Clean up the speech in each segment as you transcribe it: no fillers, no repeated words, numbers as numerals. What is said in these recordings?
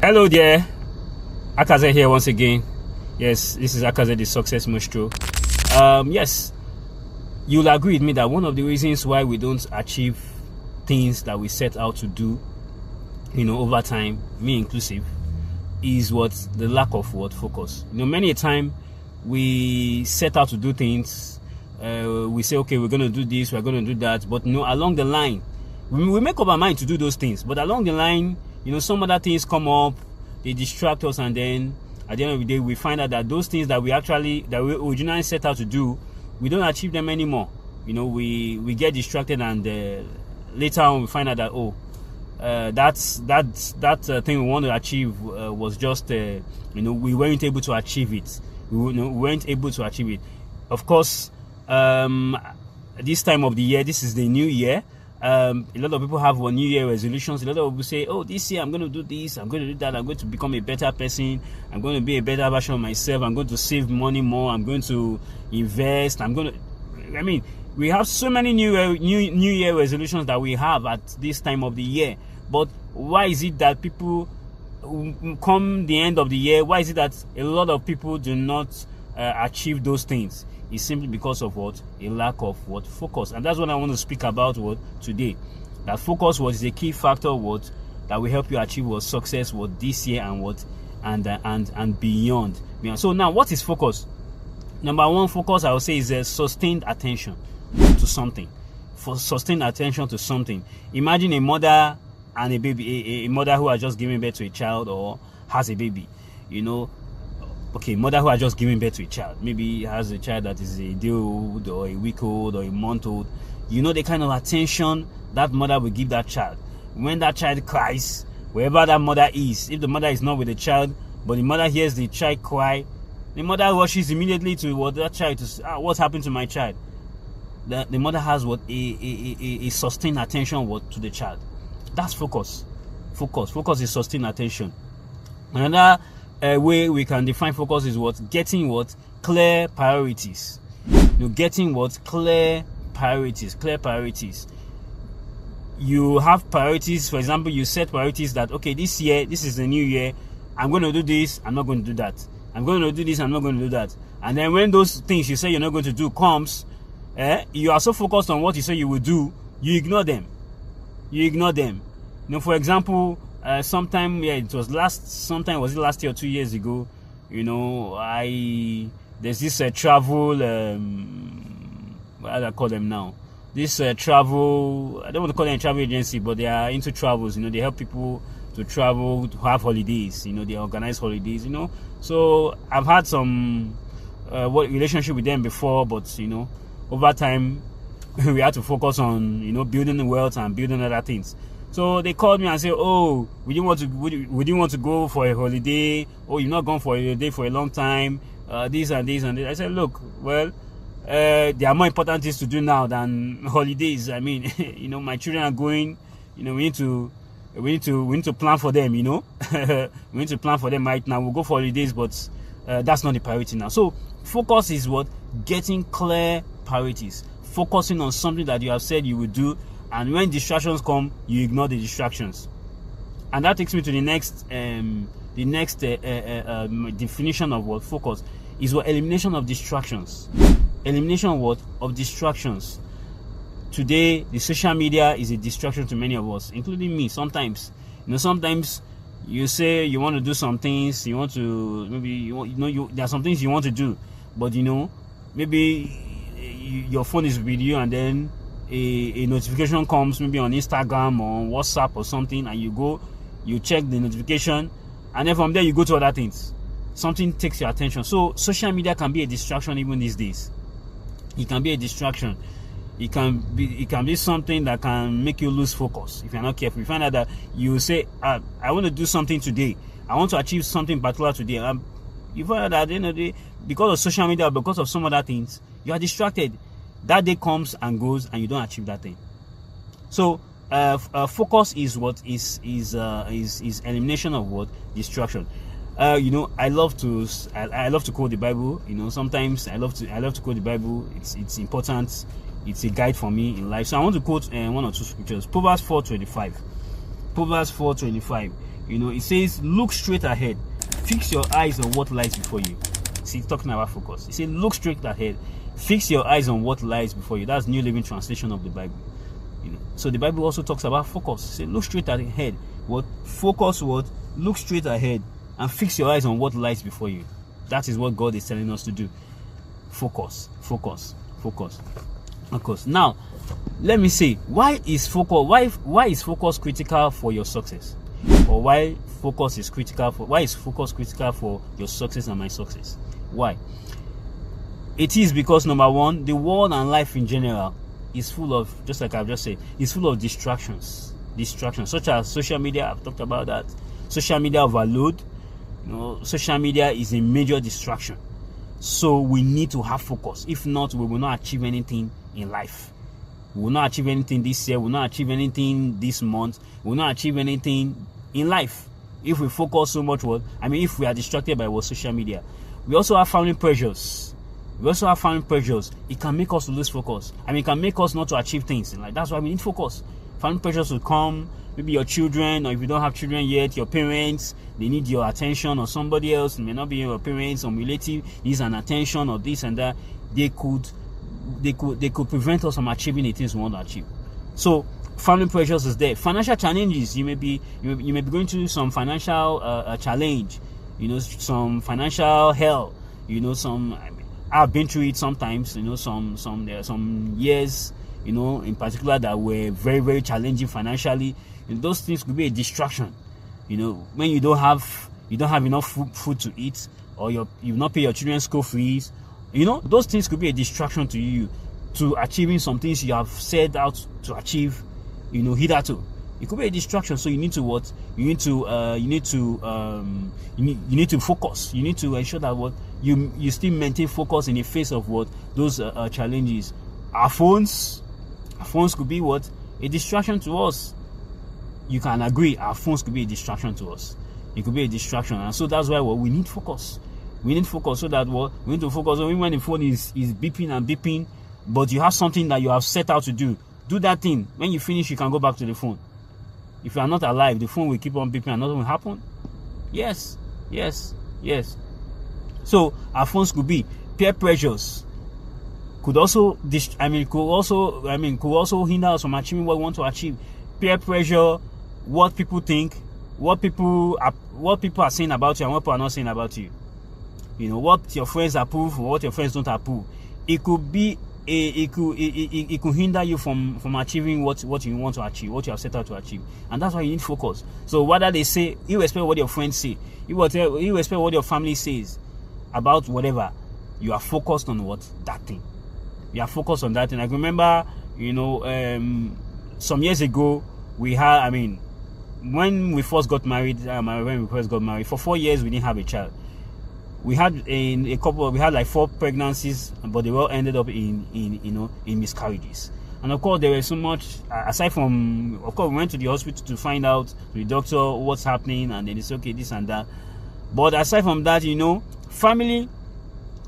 Hello there, Akaze here once again. Yes, this is Akaze, the Success Maestro. Yes, you'll agree with me that one of the reasons why we don't achieve things that we set out to do, over time, me inclusive, is the lack of focus. Many a time we set out to do things, we say, okay, we're going to do this, we're going to do that, but along the line, we make up our mind to do those things, but along the line, some other things come up, they distract us, and then at the end of the day, we find out that those things that we originally set out to do, we don't achieve them anymore. We get distracted, and later on we find out that that thing we want to achieve was just we weren't able to achieve it. We weren't able to achieve it. Of course, this time of the year, this is the new year. A lot of people have New Year resolutions. A lot of people say, oh, this year I'm going to do this, I'm going to do that, I'm going to become a better person, I'm going to be a better version of myself, I'm going to save money more, I'm going to invest, we have so many New Year resolutions that we have at this time of the year. But why is it that people come the end of the year, why is it that a lot of people do not achieve those things? It's simply because of a lack of focus. And that's what I want to speak about today. That focus is a key factor that will help you achieve success this year and beyond. So now, what is focus? Number one, focus, I would say, is a sustained attention to something. For sustained attention to something. Imagine a mother and a baby, a mother who has just given birth to a child or has a baby, Okay, mother who has just given birth to a child, maybe has a child that is a day old or a week old or a month old. The kind of attention that mother will give that child. When that child cries, wherever that mother is, if the mother is not with the child, but the mother hears the child cry, the mother rushes immediately to that child to say, what's happened to my child? The mother has a sustained attention to the child. That's focus. Focus is sustained attention. Another way we can define focus is getting clear priorities. Getting clear priorities. You have priorities. For example, you set priorities that, okay, this year, this is the new year, I'm going to do this, I'm not going to do that. I'm going to do this, I'm not going to do that. And then when those things you say you're not going to do comes, you are so focused on what you say you will do, you ignore them. For example, was it last year or 2 years ago? There's this travel. What do I call them now? This travel. I don't want to call them a travel agency, but they are into travels. They help people to travel, to have holidays. They organize holidays. So I've had some relationship with them before, but over time we had to focus on building the wealth and building other things. So they called me and said, oh, we didn't want to go for a holiday. Oh, you've not gone for a holiday for a long time. This and this and this. I said, look, well, there are more important things to do now than holidays. My children are going. We need to plan for them. We need to plan for them right now. We'll go for holidays, but that's not the priority now. So focus is getting clear priorities. Focusing on something that you have said you will do. And when distractions come, you ignore the distractions. And that takes me to the next definition of focus is elimination of distractions. Elimination of distractions. Today, the social media is a distraction to many of us, including me. Sometimes, sometimes you say you want to do some things, you want to there are some things you want to do, but maybe your phone is with you, and then a notification comes, maybe on Instagram or WhatsApp or something, and you check the notification, and then from there you go to other things. Something takes your attention. So social media can be a distraction even these days. It can be a distraction. It can be something that can make you lose focus if you're not careful. You find out that you say, I want to do something today, I want to achieve something particular today. You find out that at the end of the day, because of social media, because of some other things, you are distracted. That day comes and goes, and you don't achieve that thing. So focus is elimination of distraction. I love to quote the Bible. Sometimes I love to quote the Bible. It's important. It's a guide for me in life. So I want to quote one or two scriptures. Proverbs 4:25. Proverbs 4:25. it says, look straight ahead, fix your eyes on what lies before you. See, it's talking about focus. It says, look straight ahead, fix your eyes on what lies before you. That's New Living Translation of the Bible. So the Bible also talks about focus. It says, look straight ahead. What? Focus what? Look straight ahead and fix your eyes on what lies before you. That is what God is telling us to do. Focus, focus, focus, focus. Now, let me say, why is focus critical for your success? Or why is focus critical for your success and my success? Why? It is because, number one, the world and life in general is full of, just like I've just said, is full of distractions, such as social media. I've talked about that. Social media overload. Social media is a major distraction. So we need to have focus. If not, we will not achieve anything in life. We will not achieve anything this year. We will not achieve anything this month. We will not achieve anything in life if we focus so much. If we are distracted by social media. We also have family pressures. It can make us lose focus. It can make us not to achieve things. That's why we need focus. Family pressures will come. Maybe your children, or if you don't have children yet, your parents, they need your attention, or somebody else, it may not be your parents, or relative needs an attention, or this and that. They could prevent us from achieving the things we want to achieve. So family pressures is there. Financial challenges. You may be going through some financial challenge. Some financial hell. I've been through it sometimes. There are some years, in particular, that were very, very challenging financially. Those things could be a distraction. When you don't have enough food to eat, or you've not paid your children's school fees, those things could be a distraction to you, to achieving some things you have set out to achieve, hitherto. It could be a distraction. So you need to what? You need to focus. You need to ensure that you still maintain focus in the face of those challenges. Our phones could be a distraction to us. You can agree, our phones could be a distraction to us. It could be a distraction, and so that's why we need focus. We need focus, so that we need to focus on when the phone is beeping and beeping, but you have something that you have set out to do. Do that thing. When you finish, you can go back to the phone. If you are not alive, the phone will keep on beeping and nothing will happen. Yes. So our phones could be peer pressures. Could also hinder us from achieving what we want to achieve. Peer pressure, what people think, what people are saying about you, and what people are not saying about you. What your friends approve, or what your friends don't approve. It could be it could hinder you from achieving what you want to achieve, what you have set out to achieve. And that's why you need focus. So whether they say, irrespective of what your friends say, irrespective of what your family says about whatever, you are focused on that thing. You are focused on that thing. I remember, some years ago, we had, when we first got married, for 4 years we didn't have a child. We had like 4 pregnancies, but they all ended up in miscarriages. And of course, there was so much, aside from, of course, we went to the hospital to find out to the doctor what's happening, and then it's okay, this and that. But aside from that, family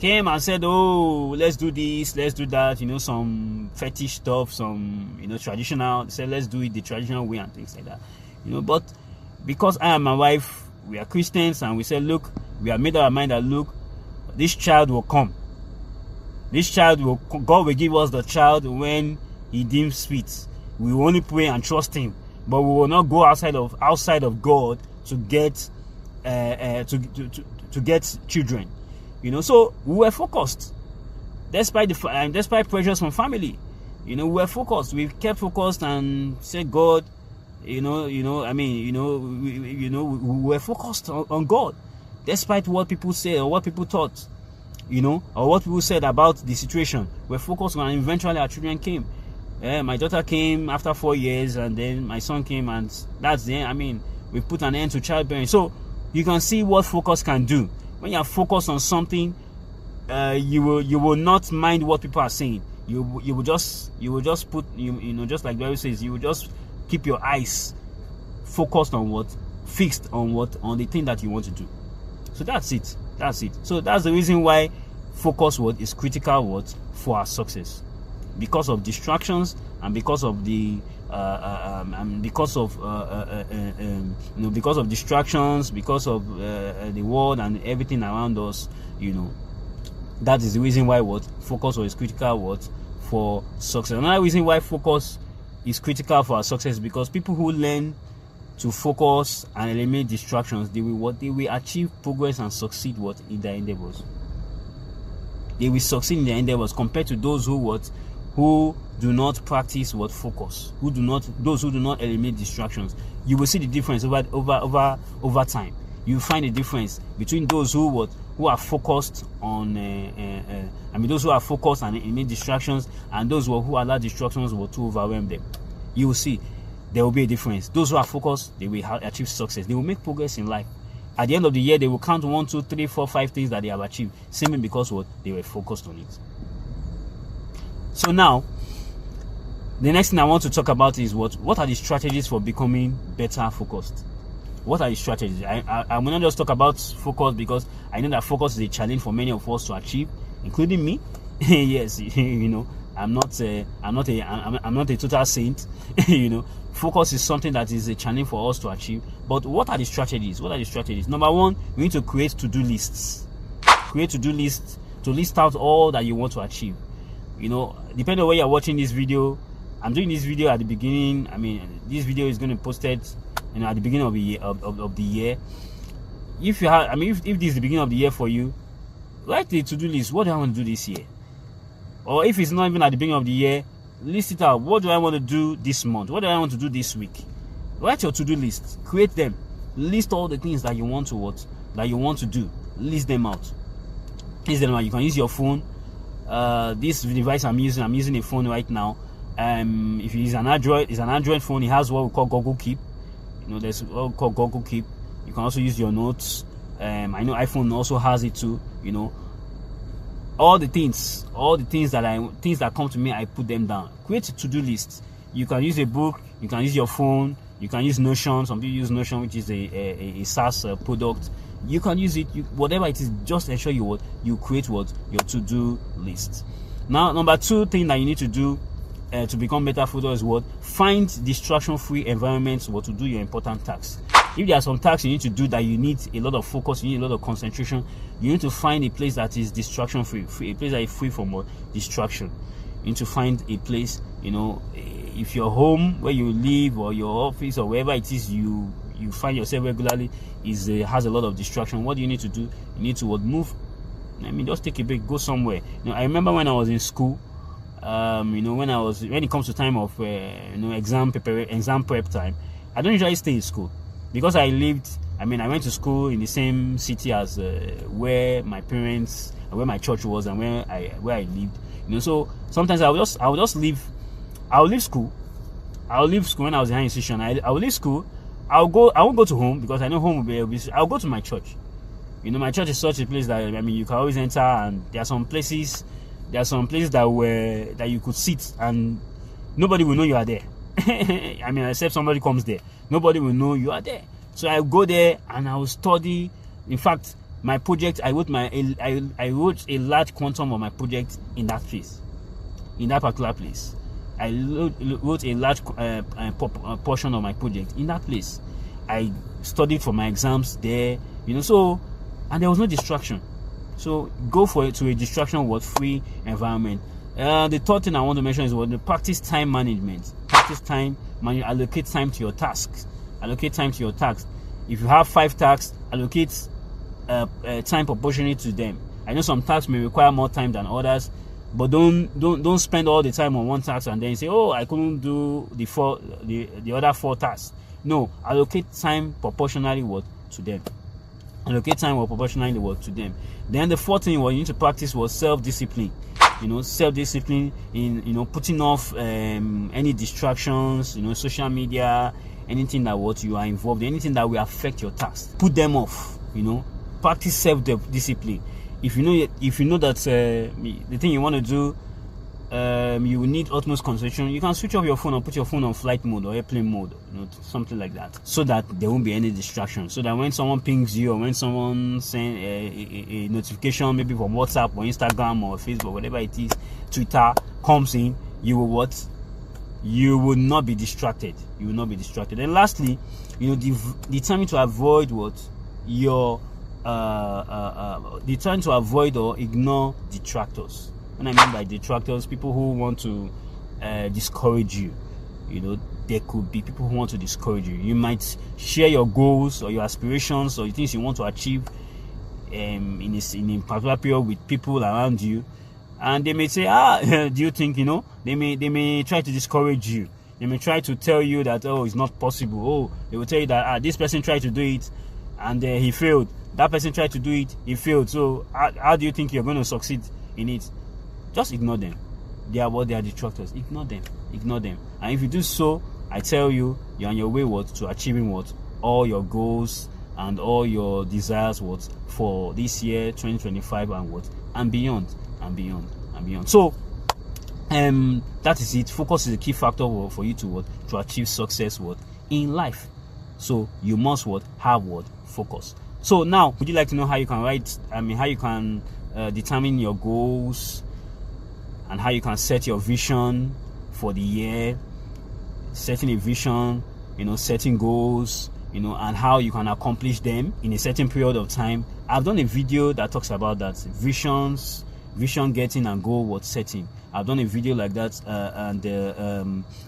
came and said, oh, let's do this, let's do that, some fetish stuff, some, traditional. They said, let's do it the traditional way and things like that. But because I and my wife, we are Christians, and we said, look, we have made our mind that, look, this child will come. God will give us the child when He deems fit. We will only pray and trust Him, but we will not go outside of God to get children. So we were focused, despite pressures from family. We were focused. We kept focused and said, God, we were focused on God, despite what people say or what people thought, or what people said about the situation. We're focused on, and eventually our children came. My daughter came after 4 years, and then my son came, and that's the end. We put an end to childbearing. So you can see what focus can do. When you are focused on something, you will not mind what people are saying. You will just put, just like the Bible says, you will just keep your eyes focused on fixed on the thing that you want to do. So that's it. So that's the reason why focus is critical for our success, because of distractions and because of the because of distractions, because of the world and everything around us, that is the reason why focus is critical for success. Another reason why focus is critical for our success, because people who learn to focus and eliminate distractions, they will achieve progress and succeed in their endeavors. They will succeed in their endeavors compared to those who do not practice focus, those who do not eliminate distractions. You will see the difference over time. You find the difference between those who are focused on those who are focused and eliminate distractions, and those who allow distractions to overwhelm them. You will see there will be a difference. Those who are focused, they will achieve success. They will make progress in life. At the end of the year, they will count 1, 2, 3, 4, 5 things that they have achieved, simply because they were focused on it. So now, the next thing I want to talk about is what are the strategies for becoming better focused? What are the strategies? I will not just talk about focus, because I know that focus is a challenge for many of us to achieve, including me. Yes, I'm not a total saint. Focus is something that is a challenge for us to achieve. But what are the strategies? Number one, we need to create to-do lists. Create to-do lists to list out all that you want to achieve. Depending on where you're watching this video, I'm doing this video at the beginning. This video is going to be posted, at the beginning of the year. If this is the beginning of the year for you, write the to-do list. What do I want to do this year? Or if it's not even at the beginning of the year, list it out. What do I want to do this month? What do I want to do this week? Write your to-do list. Create them. List all the things that you want to do. List them out. You can use your phone. This device I'm using a phone right now. If it's an Android phone, it has what we call Google Keep. There's what we call Google Keep. You can also use your notes. I know iPhone also has it too. All the things that come to me, I put them down. Create a to-do list. You can use a book. You can use your phone. You can use Notion. Some people use Notion, which is a SaaS product. You can use it. Whatever it is, just ensure you create your to-do list. Now, number 2 thing that you need to do to become better focused is find distraction-free environments to do your important tasks. If there are some tasks you need to do that you need a lot of focus, you need a lot of concentration, you need to find a place that is distraction-free, a place that is free from distraction. You need to find a place, if your home where you live, or your office, or wherever it is you find yourself regularly has a lot of distraction. What do you need to do? You need to move. Just take a break, go somewhere. I remember when I was in school, when it comes to time of exam prep time, I don't usually stay in school, because I went to school in the same city as where my church was, and where I lived. So sometimes I would just leave. I'll leave school when I was in high institution. I will leave school. I won't go to home, because I know home will be. I'll go to my church. My church is such a place that you can always enter, and there are some places that you could sit and nobody will know you are there. Except somebody comes there, nobody will know you are there. So I go there and I will study. In fact, my project, I wrote a large quantum of my project in that place, in that particular place. I wrote a large portion of my project in that place. I studied for my exams there, and there was no distraction. So go to a distraction-free environment. The third thing I want to mention is the practice time management. Allocate time to your tasks. If you have 5 tasks, allocate time proportionate to them. I know some tasks may require more time than others, but don't spend all the time on one task and then say, oh, I couldn't do the other 4 tasks. No, allocate time proportionally to them. Then the fourth thing you need to practice was self-discipline. Self-discipline in putting off any distractions, social media, anything that you are involved in, anything that will affect your tasks. Put them off. Practice self-discipline. If you know that the thing you want to do, you will need utmost concentration, you can switch off your phone or put your phone on flight mode or airplane mode, something like that, so that there won't be any distraction. So that when someone pings you, or when someone sends a notification, maybe from WhatsApp or Instagram or Facebook, whatever it is, Twitter comes in, you will you will not be distracted. You will not be distracted. And lastly, determine to avoid what your determine to avoid or ignore detractors. When I mean by detractors, people who want to discourage you. There could be people who want to discourage you. You might share your goals or your aspirations or things you want to achieve in a particular period with people around you, and they may say, do you think, they may try to discourage you. They may try to tell you that, oh, it's not possible. They will tell you that this person tried to do it and he failed. That person tried to do it, he failed. So how do you think you're going to succeed in it? Just ignore them. They are detractors. Ignore them. And if you do so, I tell you, you're on your way to achieving all your goals and all your desires for this year 2025 and beyond. So that is it. Focus is a key factor for you to achieve success in life. So you must have focus. So now, would you like to know how you can determine your goals and how you can set your vision for the year? Setting a vision, setting goals, and how you can accomplish them in a certain period of time. I've done a video that talks about that, vision getting and goal setting. I've done a video like that, and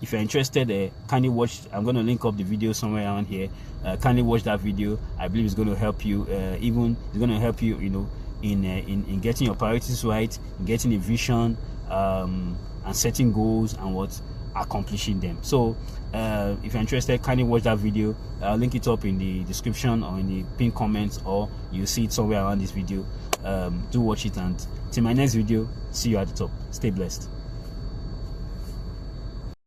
if you're interested, kindly watch. I'm going to link up the video somewhere around here. Kindly watch that video. I believe it's going to help you. It's going to help you, in getting your priorities right, in getting a vision, and setting goals and accomplishing them. So if you're interested, kindly watch that video. I'll link it up in the description or in the pinned comments, or you'll see it somewhere around this video. Do watch it, and till my next video, see you at the top. Stay blessed.